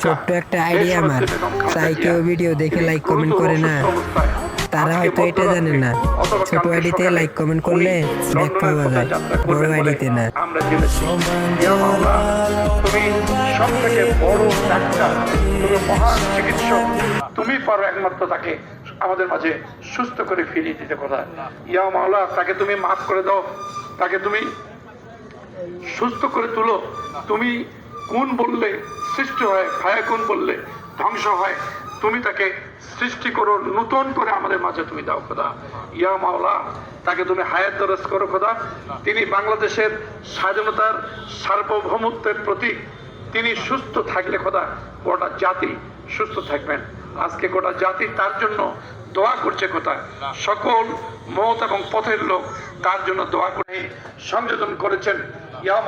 ছোট্ট একটা আইডিয়া আমার, তাই কেউ ভিডিও দেখে লাইক কমেন্ট করে না, তারা হয়তো এটা জানে না ছোট আইডিতে লাইক কমেন্ট করলে ব্যাক পাওয়া যায়, বড় আইডিতে না। আমরা জেনেছি ইয়া মাওলা, তুমি সবথেকে বড় ডাক্তার, তুমি মহান চিকিৎসক, তুমি পারো একমাত্র তাকে আমাদের মাঝে সুস্থ করে ফিরিয়ে দিতে। কথা ইয়া মাওলা, তাকে তুমি মাফ করে দাও, তাকে তুমি সুস্থ করে তুলো। তুমি কোন বললে সৃষ্টি হয়, ফায়া কোন বললে ধ্বংস হয়, তুমি তাকে সৃষ্টি করো, নতুন করে আমাদের মাঝে তুমি দাও খোদা। ইয়া মাওলা, তাকে তুমি হায়াত দরাজ করো খোদা। তিনি বাংলাদেশের স্বাধীনতার সার্বভৌমত্বের প্রতীক, তিনি সুস্থ থাকলে খোদা গোটা জাতি সুস্থ থাকবেন। আজকে গোটা জাতি তার জন্য দোয়া করছে খোদা, সকল মত এবং পথের লোক তার জন্য দোয়া করে সংযোজন করেছেন। ইয়া